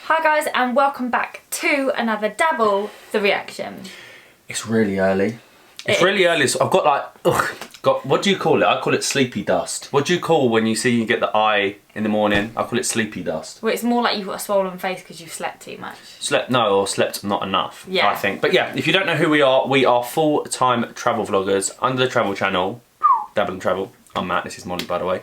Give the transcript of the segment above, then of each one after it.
Hi guys, and welcome back to another Dabble the Reaction. It's really early. It's really early, so I've got like, what do you call it? I call it sleepy dust. What do you call when you see you get the eye in the morning? I call it sleepy dust. Well, it's more like you've got a swollen face because you've slept too much. Slept not enough, yeah. I think. But yeah, if you don't know who we are full-time travel vloggers under the travel channel, Dabble and Travel. I'm Matt, this is Molly, by the way.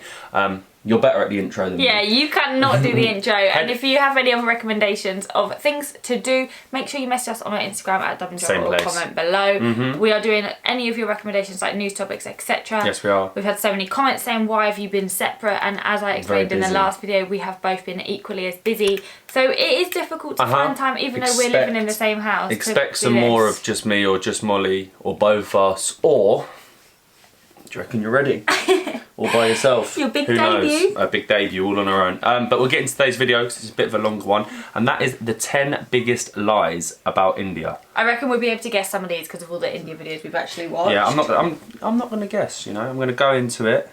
You're better at the intro than me. Yeah, you cannot do the intro. And if you have any other recommendations of things to do, make sure you message us on our Instagram at Dabble or comment below. We are doing any of your recommendations like news topics, etc. Yes, we are. We've had so many comments saying why have you been separate, and as I explained in the last video, we have both been equally as busy. So it is difficult to find time even though we're living in the same house. Expect some more of just me or just Molly or both us, or do you reckon you're ready? All by yourself. Your big Who debut. knows? A big debut all on our own. But we'll get into today's video because it's a bit of a longer one. And that is the 10 biggest lies about India. I reckon we'll be able to guess some of these because of all the India videos we've actually watched. Yeah, I'm not going to guess, you know. I'm going to go into it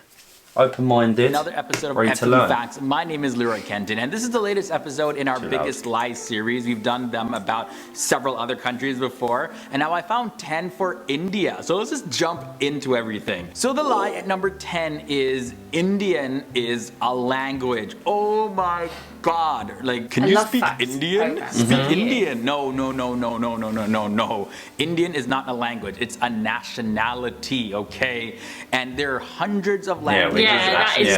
open-minded. Another episode of FTV Facts. My name is Leroy Kenton, and this is the latest episode in our Biggest Lies series. We've done them about several other countries before, and now I found 10 for India. So let's just jump into everything. So the lie at number 10 is Indian is a language. Oh my God. Like, can you speak Indian? Speak Indian. No. Indian is not a language. It's a nationality, okay? And there are hundreds of languages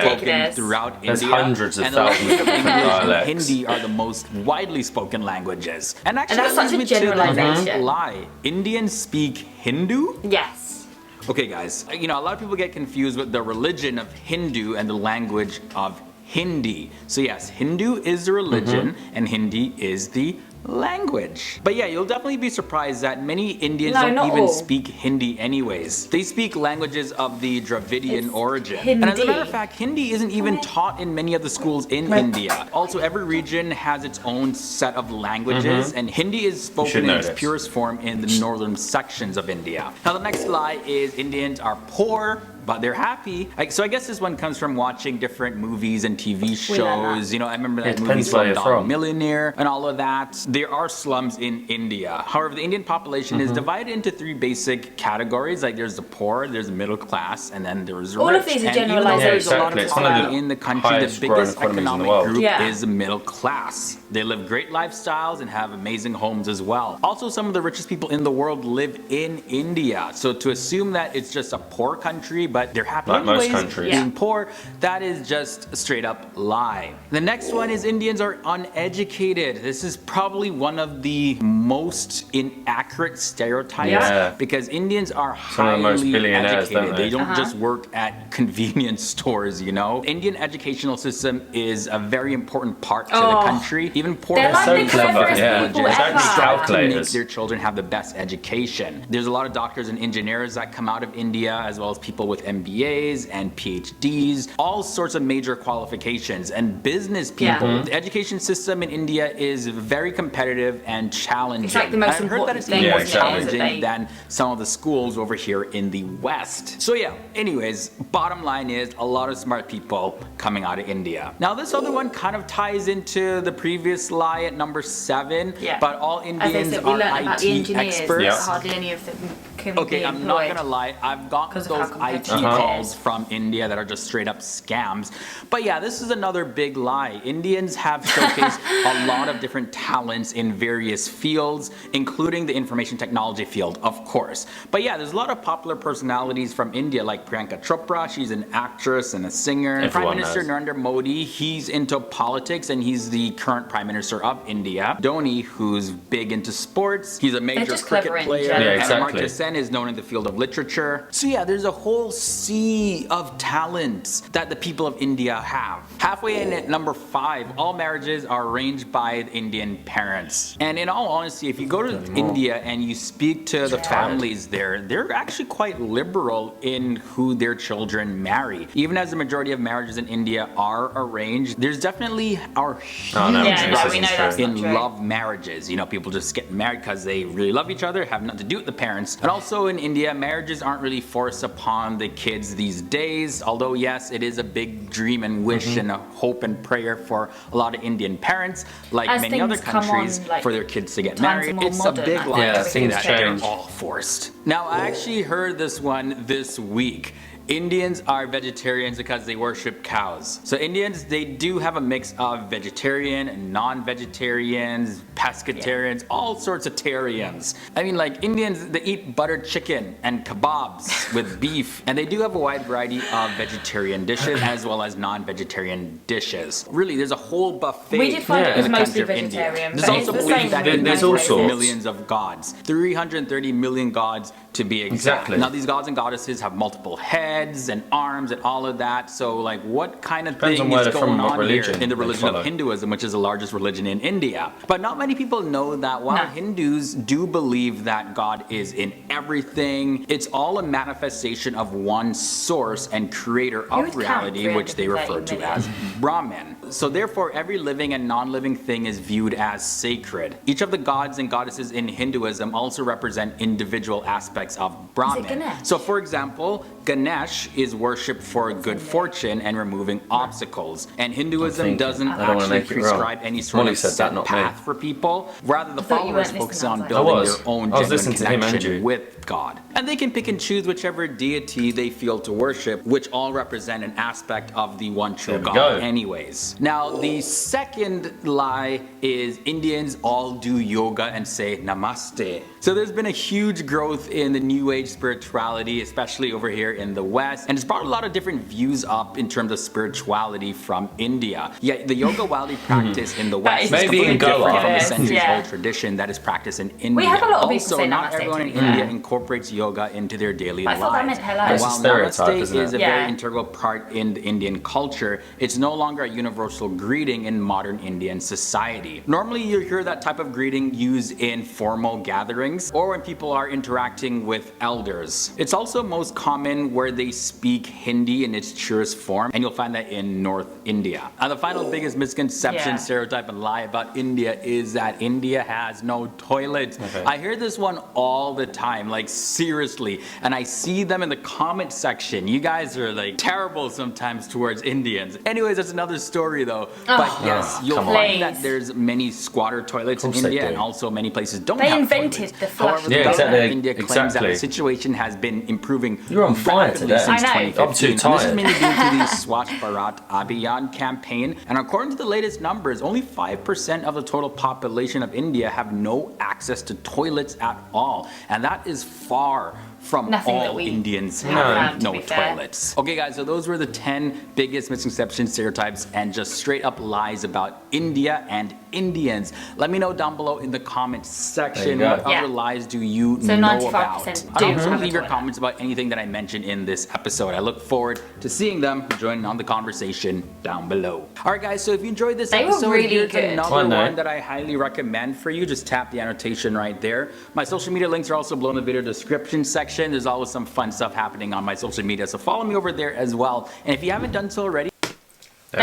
spoken throughout India. There's hundreds of thousands of English dialects. and Hindi are the most widely spoken languages. And actually, that's such a generalization. Lie. Indians speak Hindu? Yes. Okay, guys. You know, a lot of people get confused with the religion of Hindu and the language of Hindi. So yes, Hindu is the religion and Hindi is the language. But yeah, you'll definitely be surprised that many Indians don't even speak Hindi anyways. They speak languages of the Dravidian origin. Hindi. And as a matter of fact, Hindi isn't even taught in many of the schools in India. Also, every region has its own set of languages, and Hindi is spoken in its purest form in the northern sections of India. Now, the next lie is Indians are poor, but they're happy. So I guess this one comes from watching different movies and TV shows. You know, I remember that movie Slumdog Millionaire and all of that. There are slums in India. However, the Indian population is divided into 3 basic categories. Like there's the poor, there's the middle class, and then there's the rich. All of these are generalizations. There's a lot of poverty in the country. The biggest economic group is the middle class. They live great lifestyles and have amazing homes as well. Also, some of the richest people in the world live in India. So to assume that it's just a poor country, but they're happy like anyways, most countries being poor, that is just a straight up lie. The next one is Indians are uneducated. This is probably one of the most inaccurate stereotypes because Indians are highly educated. They don't just work at convenience stores, you know. Indian educational system is a very important part to the country. Even poor so clever. To make their children have the best education. There's a lot of doctors and engineers that come out of India, as well as people with MBAs and PhDs, all sorts of major qualifications, and business people. The education system in India is very competitive and challenging. It's like the most I've heard that it's even more challenging than some of the schools over here in the West. So yeah, anyways, bottom line is a lot of smart people coming out of India. Now this other one kind of ties into the previous lie at number 7, but all Indians are IT experts. Hardly any of them can be employed. I'm not gonna lie, I've gotten those IT calls from India that are just straight up scams. But yeah, this is another big lie. Indians have showcased a lot of different talents in various fields, including the information technology field, of course. But yeah, there's a lot of popular personalities from India, like Priyanka Chopra. She's an actress and a singer. Prime Minister Narendra Modi, he's into politics and he's the current Prime Minister of India. Dhoni, who's big into sports, he's a major cricket player. And Amartya Sen is known in the field of literature. So yeah, there's a whole sea of talents that the people of India have. Halfway in at number 5, all marriages are arranged by Indian parents. And in all honesty, if you go to India and you speak to the families there, they're actually quite liberal in who their children marry. Even as the majority of marriages in India are arranged, there's definitely a huge in love marriages. You know, people just get married because they really love each other, have nothing to do with the parents. And also Also in India, marriages aren't really forced upon the kids these days, although yes, it is a big dream and wish and a hope and prayer for a lot of Indian parents, like As many other countries, on, like, for their kids to get married. It's a big lie Yeah, to say things that change. they're all forced. Now, I actually heard this one this week. Indians are vegetarians because they worship cows. So Indians, they do have a mix of vegetarian and non-vegetarians, pescatarians, all sorts of tarians. I mean, like, Indians, they eat buttered chicken and kebabs with beef, and they do have a wide variety of vegetarian dishes as well as non-vegetarian dishes. Really, there's a whole buffet. We did find it was in the mostly country of India. vegetarian, There's but also it's the belief same that in there's all most sorts. millions of gods. 330 million gods to be exact. Exactly. Now these gods and goddesses have multiple heads and arms and all of that. So like what kind of Depends on thing where is they're going from, what on here religion in the they religion of follow. Hinduism, which is the largest religion in India. But not many people know that while No. Hindus do believe that God is in everything, it's all a manifestation of one source and creator You of would reality, count which they refer 330 to as Brahman. So therefore every living and non-living thing is viewed as sacred. Each of the gods and goddesses in Hinduism also represent individual aspects of Brahman. Ganesh? So for example, Ganesh is worshipped for good fortune and removing obstacles. And Hinduism doesn't I don't wanna actually make it wrong. prescribe any sort Molly of said that, set not me. path for people. Rather, the thought you followers weren't focus listening on outside. building I was. their own I was genuine listening to him and connection you. with God. And they can pick and choose whichever deity they feel to worship, which all represent an aspect of the one true There we God go. anyways. Now, the second lie is Indians all do yoga and say namaste. So there's been a huge growth in the New Age spirituality, especially over here in the West, and it's brought a lot of different views up in terms of spirituality from India. Yet the yoga wildly practiced in the West is is Maybe completely in Goa. different from the Yes, centuries-old tradition that is practiced in India. We have a lot of people also, say not namaste, everyone to in be fair. India incorporates yoga into their daily I lives. thought that meant hello. And It's a while stereotype, namaste isn't it? is a Yeah. very integral part in the Indian culture, it's no longer a universal greeting in modern Indian society. Normally you hear that type of greeting used in formal gatherings or when people are interacting with elders. It's also most common where they speak Hindi in its purest form, and you'll find that in North India. And the final biggest misconception, Yeah. stereotype, and lie about India is that India has no toilets. Okay. I hear this one all the time, like seriously, and I see them in the comment section. You guys are like terrible sometimes towards Indians. Anyways, that's another story though. But yes, you'll come on. find that Please. there's many squatter toilets in Of course they India, do. and also many places don't They have invented toilets. the flush. However, the Yeah, government exactly. of India claims that Exactly. the situation has been improving You're on fire rapidly today. since I know. 2015. I'm too And this is tired. mainly due to the Swachh Bharat Abhiyan campaign. And according to the latest numbers, only 5% of the total population of India have no access to toilets at all. And that is far from Nothing that all we Indians have having around, to no be fair. toilets. Okay guys, so those were the 10 biggest misconceptions, stereotypes, and just straight up lies about India and Indians. Let me know down below in the comment section There you what go. Yeah. other lies do you So know 95% about. do And also have a leave your toilet. comments about anything that I mentioned in this episode. I look forward to seeing them join on the conversation down below. Alright guys, so if you enjoyed this They were episode, really here's good. another One night. one that I highly recommend for you. Just tap the annotation right there. My social media links are also below in the video description section. There's always some fun stuff happening on my social media, so follow me over there as well. And if you haven't done so already, There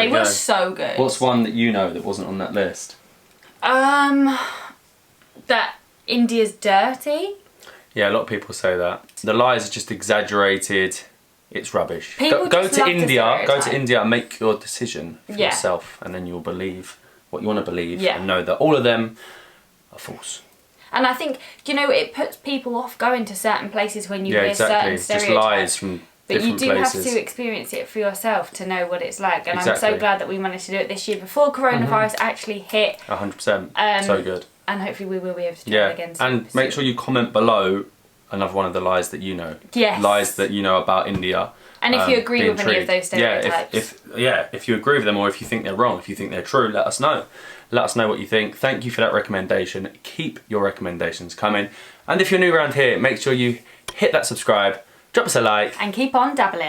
They we were go. so good. What's one that you know that wasn't on that list? That India's dirty. Yeah, a lot of people say that. The lies are just exaggerated. It's rubbish. People Go just to love to India. Go to stereotype. India and make your decision for Yeah. yourself, and then you'll believe what you want to believe, Yeah. and know that all of them are false. And I think, you know, it puts people off going to certain places when you Yeah, hear exactly. certain Just stereotypes. lies from But you different do places. have to experience it for yourself to know what it's like. And I'm Exactly. so glad that we managed to do it this year before coronavirus actually hit. 100%. So good. And hopefully we will be able to do it Yeah, again soon. and make sure you comment below another one of the lies that you know. Yes. Lies that you know about India. And if you agree be with any of intrigued. those stereotypes. If you agree with them, or if you think they're wrong, if you think they're true, let us know. Let us know what you think. Thank you for that recommendation. Keep your recommendations coming. And if you're new around here, make sure you hit that subscribe, drop us a like. And keep on dabbling.